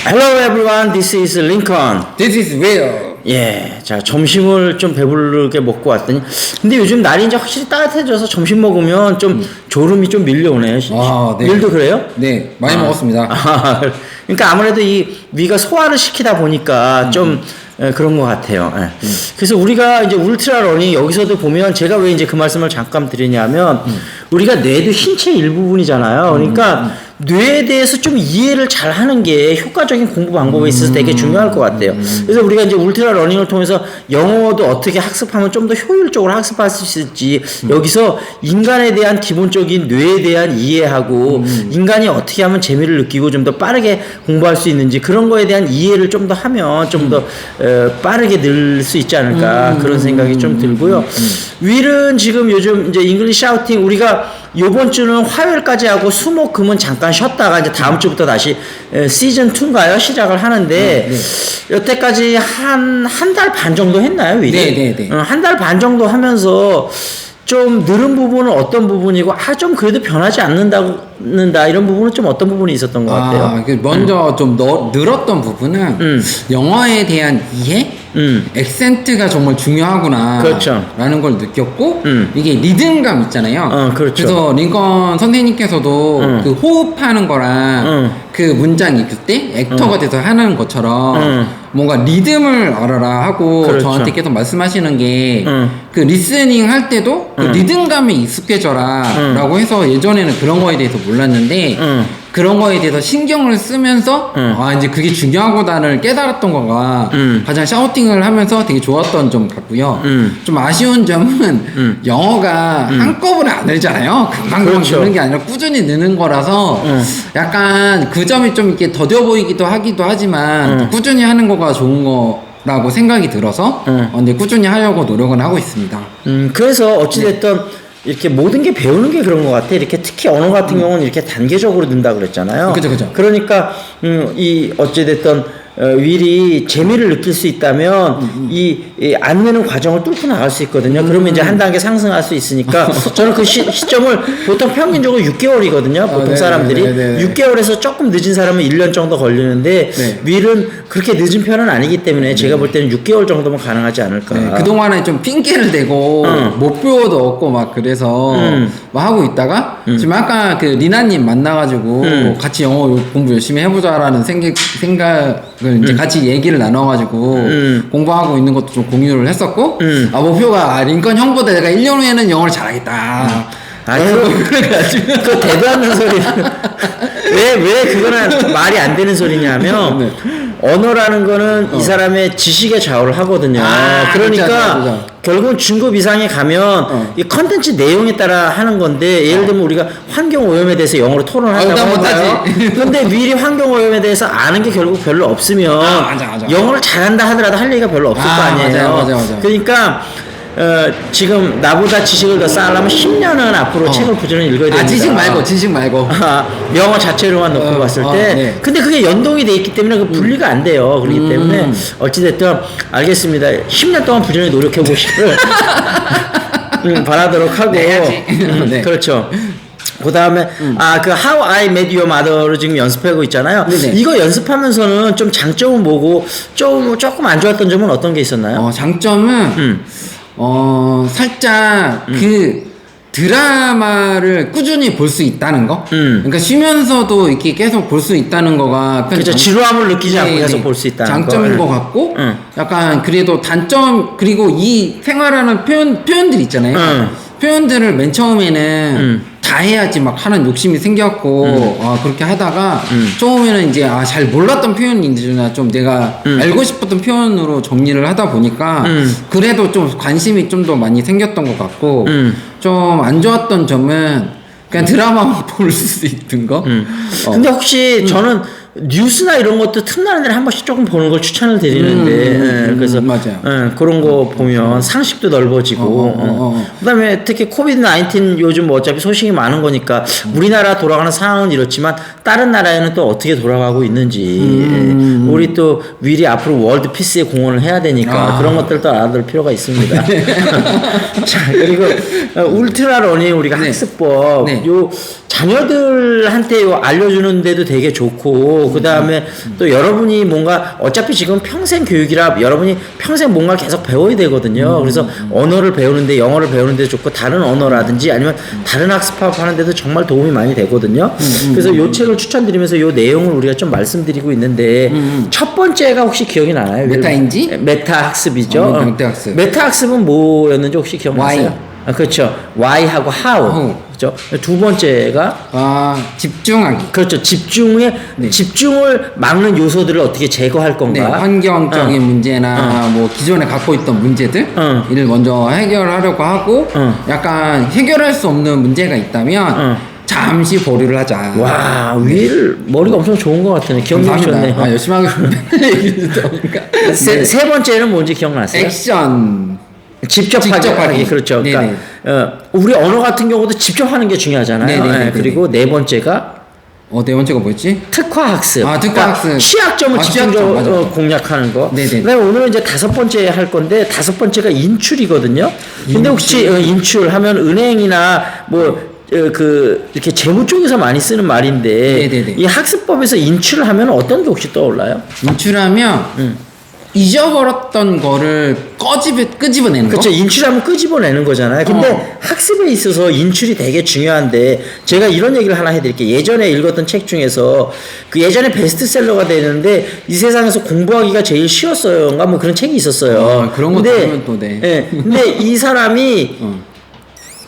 Hello everyone, this is Lincoln. This is Will. 예, 자 점심을 좀 배부르게 먹고 왔더니 근데 요즘 날이 이제 확실히 따뜻해져서 점심 먹으면 좀 졸음이 좀 밀려오네요. 아, 네. 일도 그래요? 네, 많이 먹었습니다. 그러니까 아무래도 이 위가 소화를 시키다 보니까 좀 그런 것 같아요. 예. 그래서 우리가 이제 울트라 러닝 여기서도 보면 제가 왜 이제 그 말씀을 잠깐 드리냐면 우리가 뇌도 신체 일부분이잖아요. 그러니까 뇌에 대해서 좀 이해를 잘 하는 게 효과적인 공부 방법에 있어서 되게 중요할 것 같아요. 그래서 우리가 이제 울트라 러닝을 통해서 영어도 어떻게 학습하면 좀 더 효율적으로 학습할 수 있을지 여기서 인간에 대한 기본적인 뇌에 대한 이해하고 인간이 어떻게 하면 재미를 느끼고 좀 더 빠르게 공부할 수 있는지 그런 거에 대한 이해를 좀 더 하면 좀 더 빠르게 늘 수 있지 않을까 그런 생각이 좀 들고요. 윌은 지금 요즘 이제 잉글리시 샤우팅 우리가 요번 주는 화요일까지 하고 수목 금은 잠깐 쉬었다가 이제 다음 주부터 다시 시즌 2인가요? 시작을 하는데 여태까지 한 달 반 정도 했나요? 윌이? 네. 한 달 반 정도 하면서 좀 늘은 부분은 어떤 부분이고 좀 그래도 변하지 않는다 이런 부분은 좀 어떤 부분이 있었던 것 같아요. 먼저 좀 늘었던 부분은 영어에 대한 이해? 액센트가 정말 중요하구나. 그렇죠. 라는 걸 느꼈고, 이게 리듬감 있잖아요. 그렇죠. 그래서 링컨 선생님께서도 그 호흡하는 거랑 그 문장 읽을 때 액터가 돼서 하는 것처럼 뭔가 리듬을 알아라 하고 그렇죠. 저한테 계속 말씀하시는 게 그 리스닝 할 때도 그 리듬감에 익숙해져라 라고 해서 예전에는 그런 거에 대해서 몰랐는데 그런 거에 대해서 신경을 쓰면서 이제 그게 중요하구나를 깨달았던 거가 가장 샤우팅을 하면서 되게 좋았던 점 같고요. 좀 아쉬운 점은 영어가 한꺼번에 안 늘잖아요. 금방 그렇죠. 느는 게 아니라 꾸준히 느는 거라서 약간 그 점이 좀 이렇게 더뎌 보이기도 하기도 하지만 꾸준히 하는 거가 좋은 거라고 생각이 들어서 근데 꾸준히 하려고 노력은 하고 있습니다. 그래서 어찌됐든 이렇게 모든 게 배우는 게 그런 것 같아. 이렇게 특히 언어 같은 경우는 이렇게 단계적으로 는다 그랬잖아요. 그죠. 그러니까 이 어찌됐든 윌이 재미를 느낄 수 있다면 이 안 느는 과정을 뚫고 나갈 수 있거든요. 그러면 이제 한 단계 상승할 수 있으니까 저는 그 시점을 보통 평균적으로 6개월이거든요. 보통 사람들이 6개월에서 조금 늦은 사람은 1년 정도 걸리는데 윌은 그렇게 늦은 편은 아니기 때문에 제가 볼 때는 6개월 정도면 가능하지 않을까. 그동안에 좀 핑계를 대고 목표도 없고 막 그래서 막 하고 있다가 지금 아까 그 리나님 만나가지고 같이 영어 공부 열심히 해보자라는 생각을 이제 같이 얘기를 나눠가지고 공부하고 있는 것도 좀 공유를 했었고 목표가 링컨 형보다 내가 1년 후에는 영어를 잘하겠다. 그거 대도 않는 소리. 왜 그거는 말이 안 되는 소리냐면 언어라는 거는 이 사람의 지식에 좌우를 하거든요. 그러니까 그렇죠. 결국은 중급 이상에 가면 이 컨텐츠 내용에 따라 하는 건데 예를 들면 우리가 환경 오염에 대해서 영어로 토론한다고 해봐요. 근데 미리 환경 오염에 대해서 아는 게 결국 별로 없으면 맞아. 영어를 잘한다 하더라도 할 얘기가 별로 없을 거 아니에요. 맞아. 그러니까 지금 나보다 지식을 더 쌓으려면 10년은 앞으로 책을 부지런히 읽어야 됩니다. 지식 말고. 영어 자체로만 놓고 봤을 때. 네. 근데 그게 연동이 돼 있기 때문에 그 분리가 안 돼요. 그렇기 때문에 어찌됐든 알겠습니다. 10년 동안 부지런히 노력해 보시길 바라도록 하고. 네. 그렇죠. 그 다음에 그 How I Met Your Mother를 지금 연습하고 있잖아요. 네네. 이거 연습하면서는 좀 장점은 뭐고 조금 안 좋았던 점은 어떤 게 있었나요? 장점은 살짝 그 드라마를 꾸준히 볼 수 있다는 거. 그러니까 쉬면서도 이렇게 계속 볼 수 있다는 거가 그렇죠. 지루함을 느끼지 않고 계속 볼 수 있다는 장점인 것 같고 약간 그래도 단점 그리고 이 생활하는 표현들 있잖아요. 표현들을 맨 처음에는 다 해야지 막 하는 욕심이 생겼고 그렇게 하다가 처음에는 이제 잘 몰랐던 표현인지나 좀 내가 알고 싶었던 표현으로 정리를 하다 보니까 그래도 좀 관심이 좀 더 많이 생겼던 것 같고 좀 안 좋았던 점은 그냥 드라마만 볼 수 있는 거. 근데 혹시 저는 뉴스나 이런 것도 틈나는 데는 한 번씩 조금 보는 걸 추천을 드리는데 그래서 맞아요. 그런 거 보면 상식도 넓어지고 그다음에 특히 코비드 19 요즘 뭐 어차피 소식이 많은 거니까 우리나라 돌아가는 상황은 이렇지만 다른 나라에는 또 어떻게 돌아가고 있는지 우리 또 윌이 앞으로 월드 피스에 공헌을 해야 되니까 그런 것들도 알아둘 필요가 있습니다. 자 그리고 울트라 러닝 우리가 학습법 요 자녀들한테 알려주는데도 되게 좋고 있고 그 다음에 또 여러분이 뭔가 어차피 지금 평생 교육이라 여러분이 평생 뭔가 계속 배워야 되거든요. 그래서 언어를 배우는데 영어를 배우는데 좋고 다른 언어라든지 아니면 다른 학습학 하는데도 정말 도움이 많이 되거든요. 그래서 요 책을 추천드리면서 요 내용을 우리가 좀 말씀드리고 있는데 첫 번째가 혹시 기억이 나나요? 메타인지? 메타 학습이죠. 메타 학습. 메타 학습은 뭐였는지 혹시 기억나세요? 그렇죠. Why하고 How. 그렇죠. 두 번째가 집중하기. 그렇죠. 집중을 막는 요소들을 어떻게 제거할 건가? 네, 환경적인 문제나 뭐 기존에 갖고 있던 문제들 이를 먼저 해결하려고 하고 약간 해결할 수 없는 문제가 있다면 잠시 보류를 하자. 와, 머리가 엄청 좋은 것 같으네. 기억력이 좋네요. 열심히 하고 얘기를 듣다 보니까. 세 번째는 뭔지 기억나세요? 액션. 직접 하기. 그렇죠. 그러니까 우리 언어 같은 경우도 직접 하는 게 중요하잖아요. 그리고 네 번째가 네 번째가 뭐였지? 특화 학습. 특화 학습. 취약점을 집중적으로 공략하는 거. 그다음에 오늘은 이제 다섯 번째 할 건데 다섯 번째가 인출이거든요. 근데 혹시 인출하면 은행이나 이렇게 재무 쪽에서 많이 쓰는 말인데 이 학습법에서 인출을 하면 어떤 게 혹시 떠올라요? 인출하면 잊어버렸던 거를 끄집어내는 거? 그렇죠. 인출하면 끄집어내는 거잖아요. 근데 학습에 있어서 인출이 되게 중요한데 제가 이런 얘기를 하나 해드릴게요. 예전에 읽었던 책 중에서 그 예전에 베스트셀러가 되는데 이 세상에서 공부하기가 제일 쉬웠어요인가 뭐 그런 책이 있었어요. 그런 거 들으면 또 근데 이 사람이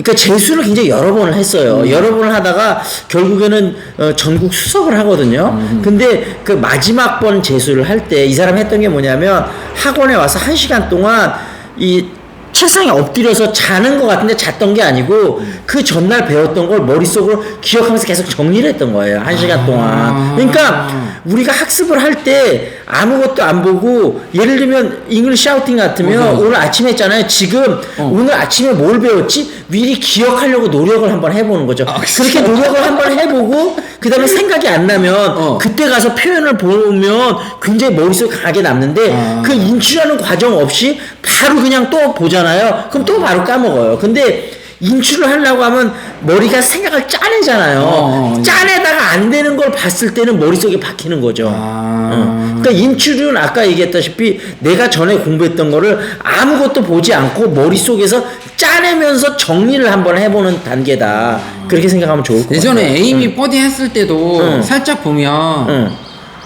그러니까 재수를 굉장히 여러 번을 했어요. 여러 번을 하다가 결국에는 전국 수석을 하거든요. 근데 그 마지막 번 재수를 할 때 이 사람이 했던 게 뭐냐면 학원에 와서 1시간 동안 이 책상에 엎드려서 자는 것 같은데 잤던 게 아니고 그 전날 배웠던 걸 머릿속으로 기억하면서 계속 정리를 했던 거예요. 1시간 동안. 그러니까 우리가 학습을 할 때 아무것도 안 보고 예를 들면 잉글리시 샤우팅 같으면 오늘 아침에 했잖아요. 지금 오늘 아침에 뭘 배웠지? 미리 기억하려고 노력을 한번 해보는 거죠. 그렇게 노력을 한번 해보고 그 다음에 생각이 안 나면 그때 가서 표현을 보면 굉장히 머릿속에 강하게 남는데 그 인출하는 과정 없이 바로 그냥 또 보잖아요. 그럼 또 바로 까먹어요. 근데 인출을 하려고 하면 머리가 생각을 짜내잖아요. 짜내다가 안 되는 걸 봤을 때는 머릿속에 박히는 거죠. 그러니까 인출은 아까 얘기했다시피 내가 전에 공부했던 거를 아무것도 보지 않고 머릿속에서 짜내면서 정리를 한번 해보는 단계다. 그렇게 생각하면 좋을 것 같아요. 예전에 에이미 버디 했을 때도 살짝 보면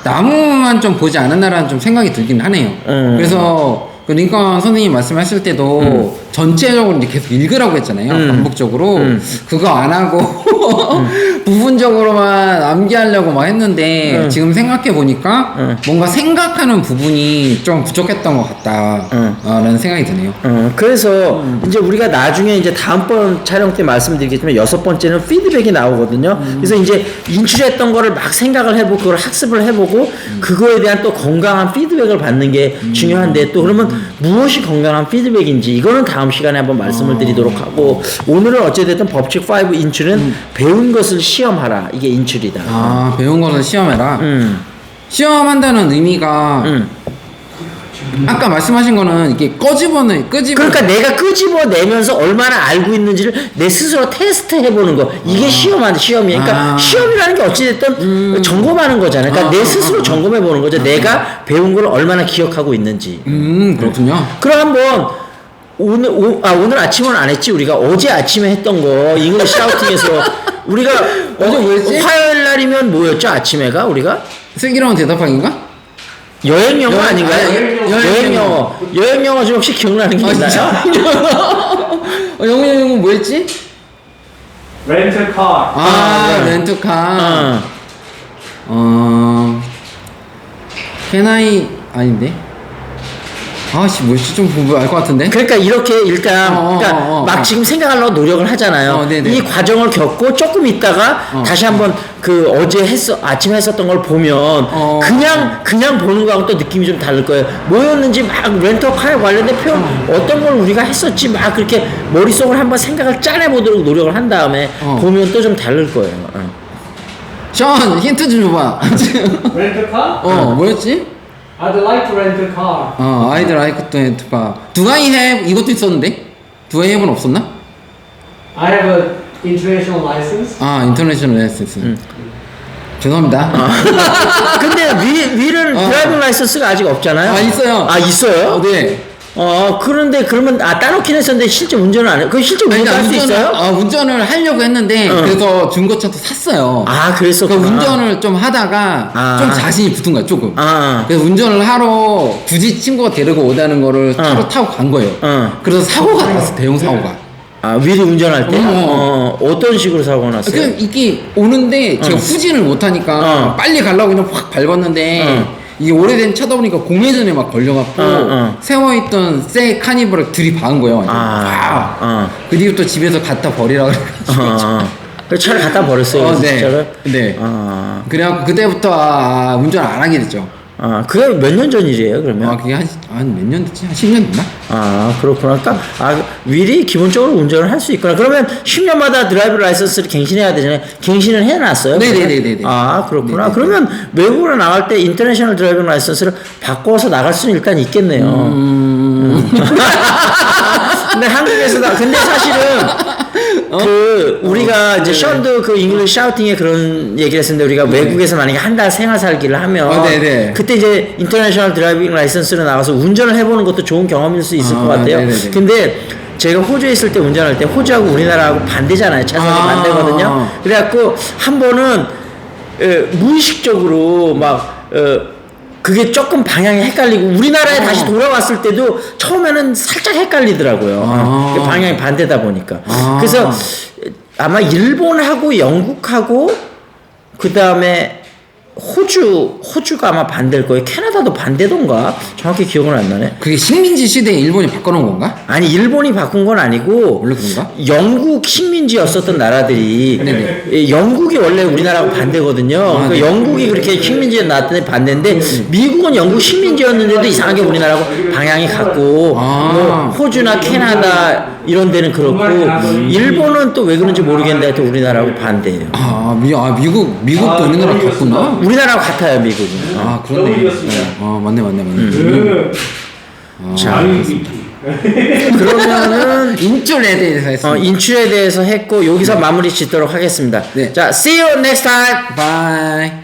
나무만 좀 보지 않았나라는 좀 생각이 들긴 하네요. 그래서 그 링컨 선생님 말씀하실 때도 전체적으로 이제 계속 읽으라고 했잖아요. 반복적으로. 그거 안 하고 부분적으로만 암기하려고 막 했는데 지금 생각해 보니까 뭔가 생각하는 부분이 좀 부족했던 것 같다. 라는 생각이 드네요. 그래서 이제 우리가 나중에 이제 다음번 촬영 때 말씀드리겠지만 여섯 번째는 피드백이 나오거든요. 그래서 이제 인출했던 거를 막 생각을 해보고 그걸 학습을 해보고 그거에 대한 또 건강한 피드백을 받는 게 중요한데 또 그러면 무엇이 건강한 피드백인지 이거는 다음 시간에 한번 말씀을 드리도록 하고 오늘은 어찌됐든 법칙 5 인출은 배운 것을 시험하라 이게 인출이다. 배운 것을 시험해라. 시험한다는 의미가 아까 말씀하신 거는 이게 그러니까 내가 끄집어내면서 얼마나 알고 있는지를 내 스스로 테스트 해보는 거 이게 시험이야. 그러니까 시험이라는 게 어찌됐든 점검하는 거잖아요. 그러니까 내 스스로 점검해보는 거죠. 내가 배운 걸 얼마나 기억하고 있는지. 그렇군요. 그럼 한번 오늘 아침은 안 했지. 우리가 어제 아침에 했던 거 잉글리시 샤우팅에서 우리가 어제 뭐였지? 화요일 날이면 뭐였죠? 아침에가 우리가 슬기로운 대답하기인가? 여행 영어 아닌가요? 여행 영어 좀 혹시 기억나는 게 있나요? 영어 뭐였지? 렌트카. 렌트카. Can I 아닌데? 뭐였지? 좀 보면 알 것 같은데? 그러니까 이렇게 일단 막 지금 생각하려고 노력을 하잖아요. 이 과정을 겪고 조금 있다가 다시 한번 그 아침에 했었던 걸 보면 그냥 보는 거하고 또 느낌이 좀 다를 거예요. 뭐였는지 막 렌터카에 관련된 표현 어떤 걸 우리가 했었지 막 그렇게 머릿속을 한번 생각을 짜내보도록 노력을 한 다음에 보면 또 좀 다를 거예요. 션 힌트 좀 줘봐. 렌트카? 뭐였지? I'd like to rent a car. I'd like to rent a car. Do I have 이것도 있었는데? Do I have는 없었나? I have a international license. 인터내셔널 라이센스. 죄송합니다. 근데 위는 드라이빙 라이선스가 아직 없잖아요. 아, 있어요. 아, 있어요? 네. 그런데 그러면 따놓긴 했었는데 실제 운전을 안 해요. 그 실제 운전 할 수 있어요? 운전을 하려고 했는데 그래서 중고차도 샀어요. 아, 그랬었구나. 그 운전을 좀 하다가 좀 자신이 붙은 거야 조금. 그래서 운전을 하러 굳이 친구가 데리고 오다는 거를 차로 타고 간 거예요. 그래서 사고가 났어, 대형 사고가. 미리 운전할 때? 어떤 식으로 사고가 났어요? 그냥 이게 오는데 제가 후진을 못하니까 빨리 가려고 그냥 확 밟았는데 이게 오래된 차다 보니까 공회전에 막 걸려갖고 세워있던 새 카니발을 들이박은 거예요. 완전. 그 뒤부터 집에서 갖다 버리라 그래가지고 그 차를 갖다 버렸어요. 그 네. 차를? 네. 그래갖고 그때부터 운전 안 하게 됐죠. 그게 몇 년 전 일이에요, 그러면? 그게 한 몇 년 됐지? 한 10년 됐나? 그렇구나. 그러니까, 윌이 기본적으로 운전을 할 수 있구나. 그러면 10년마다 드라이브 라이선스를 갱신해야 되잖아요. 갱신을 해놨어요? 네네네네. 그렇구나. 네네네. 그러면 외국으로 나갈 때 인터내셔널 드라이빙 라이선스를 바꿔서 나갈 수는 일단 있겠네요. 근데 한국에서도, 근데 사실은, 우리가 이제 션도 그 잉글리시 샤우팅에 그런 얘기를 했었는데 우리가 외국에서 만약에 한 달 생활 살기를 하면 네네. 그때 이제 인터내셔널 드라이빙 라이선스로 나가서 운전을 해보는 것도 좋은 경험일 수 있을 것 같아요. 네네네. 근데 제가 호주에 있을 때 운전할 때 호주하고 우리나라하고 반대잖아요. 차선이 반대거든요. 그래갖고 한 번은 무의식적으로 막 그게 조금 방향이 헷갈리고 우리나라에 다시 돌아왔을 때도 처음에는 살짝 헷갈리더라고요. 방향이 반대다 보니까. 그래서 아마 일본하고 영국하고 그 다음에 호주가 아마 반대일 거예요. 캐나다도 반대던가 정확히 기억은 안 나네. 그게 식민지 시대에 일본이 바꿔놓은 건가? 아니 일본이 바꾼 건 아니고 원래 그런가? 영국 식민지였었던 나라들이 네네. 영국이 원래 우리나라하고 반대거든요. 그러니까 네. 영국이 그렇게 식민지에 나왔더니 반대인데 미국은 영국 식민지였는데도 이상하게 우리나라하고 방향이 같고 뭐 호주나 캐나다 이런 데는 그렇고 일본은 또 왜 그런지 모르겠는데 하여튼 우리나라하고 반대예요. 미국도 우리나라 같구나. 우리나라하고 같아요 미국은. 그렇네. 네. 맞네. 자 그러면은 인출에 대해서 했습니다. 인출에 대해서 했고 여기서 마무리 짓도록 하겠습니다. 네. 자, see you next time. Bye.